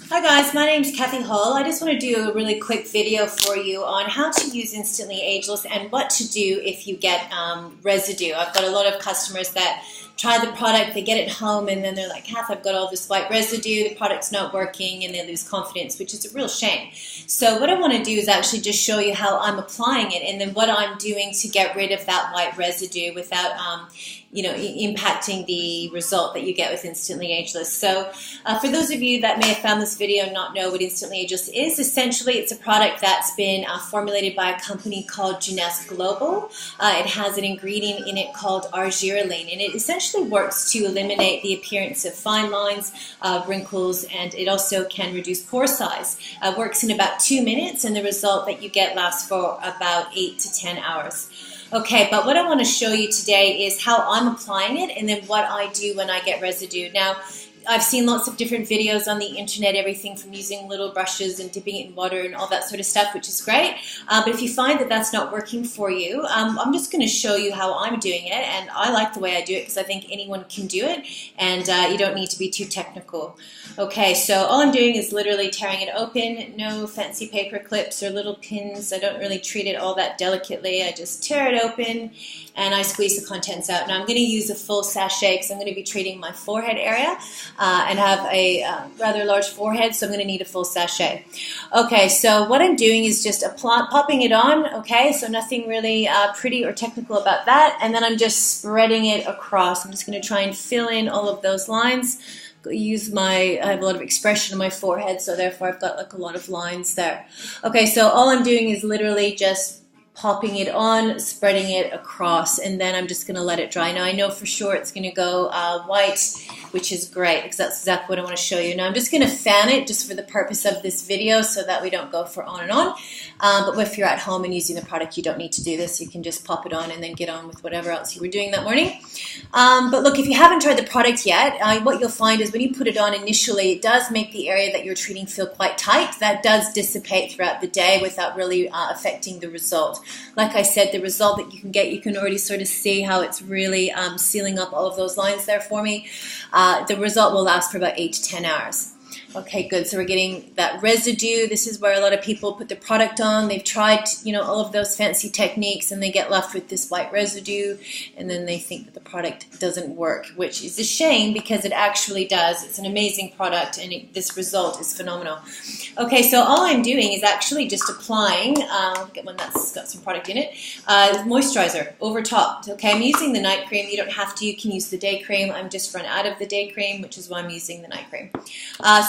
Hi guys, my name's Kathy Hall. I just want to do a really quick video for you on how to use Instantly Ageless and what to do if you get residue. I've got a lot of customers that try the product, they get it home, and then they're like, Kath, I've got all this white residue, the product's not working, and they lose confidence, which is a real shame. So what I want to do is actually just show you how I'm applying it and then what I'm doing to get rid of that white residue without impacting the result that you get with Instantly Ageless. So for those of you that may have found this video and not know what Instantly Ageless is, essentially it's a product that's been formulated by a company called Ageless Global. It has an ingredient in it called argireline, and it essentially works to eliminate the appearance of fine lines, wrinkles, and it also can reduce pore size. Works in about 2 minutes, and the result that you get lasts for about 8 to 10 hours. Okay, but what I want to show you today is how I'm applying it and then what I do when I get residue. Now, I've seen lots of different videos on the internet, everything from using little brushes and dipping it in water and all that sort of stuff, which is great. But if you find that that's not working for you, I'm just going to show you how I'm doing it, and I like the way I do it because I think anyone can do it, and you don't need to be too technical. Okay, so all I'm doing is literally tearing it open, no fancy paper clips or little pins. I don't really treat it all that delicately. I just tear it open and I squeeze the contents out. Now I'm going to use a full sachet because I'm going to be treating my forehead area and have a rather large forehead, so I'm going to need a full sachet. Okay, so what I'm doing is just popping it on, okay, so nothing really pretty or technical about that, and then I'm just spreading it across. I'm just going to try and fill in all of those lines. I have a lot of expression on my forehead, so therefore I've got like a lot of lines there. Okay, so all I'm doing is literally just popping it on, spreading it across, and then I'm just going to let it dry. Now I know for sure it's going to go white, which is great because that's exactly what I want to show you. Now I'm just going to fan it just for the purpose of this video so that we don't go for on and on. But if you're at home and using the product, you don't need to do this. You can just pop it on and then get on with whatever else you were doing that morning. But look, if you haven't tried the product yet, what you'll find is when you put it on initially, it does make the area that you're treating feel quite tight. That does dissipate throughout the day without really affecting the result. Like I said, the result that you can get, you can already sort of see how it's really sealing up all of those lines there for me. The result will last for about 8 to 10 hours. Okay, good. So we're getting that residue. This is where a lot of people put the product on. They've tried, all of those fancy techniques, and they get left with this white residue, and then they think that the product doesn't work, which is a shame because it actually does. It's an amazing product, and this result is phenomenal. Okay, so all I'm doing is actually just applying, get one that's got some product in it, moisturizer over top. Okay, I'm using the night cream. You don't have to. You can use the day cream. I'm just run out of the day cream, which is why I'm using the night cream.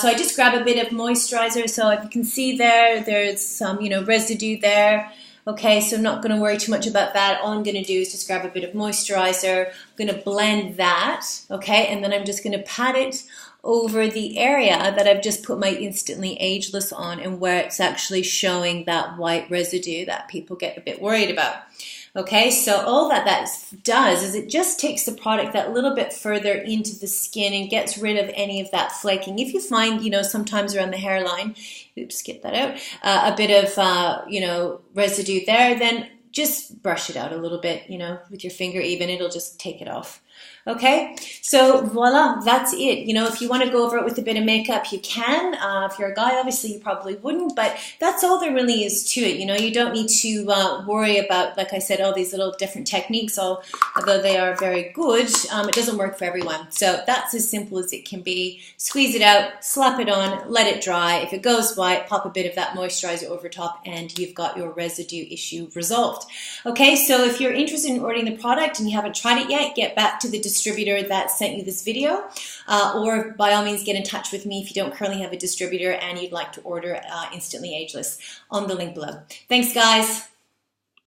So I just grab a bit of moisturizer. So if you can see there's some, residue there. Okay, so I'm not going to worry too much about that. All I'm going to do is just grab a bit of moisturizer. I'm going to blend that, okay, and then I'm just going to pat it over the area that I've just put my Instantly Ageless on and where it's actually showing that white residue that people get a bit worried about. Okay, so all that does is it just takes the product that little bit further into the skin and gets rid of any of that flaking. If you find, sometimes around the hairline, oops, get that out, a bit of, residue there, then just brush it out a little bit, with your finger even, it'll just take it off. Okay, so voila, that's it. If you want to go over it with a bit of makeup, you can. If you're a guy, obviously you probably wouldn't, but that's all there really is to it. You don't need to worry about, like I said, all these little different techniques, although they are very good. It doesn't work for everyone. So that's as simple as it can be. Squeeze it out, slap it on, let it dry. If it goes white, pop a bit of that moisturizer over top, and you've got your residue issue resolved. Okay, so if you're interested in ordering the product and you haven't tried it yet, get back to the distributor that sent you this video, or by all means get in touch with me if you don't currently have a distributor and you'd like to order Instantly Ageless on the link below. Thanks guys.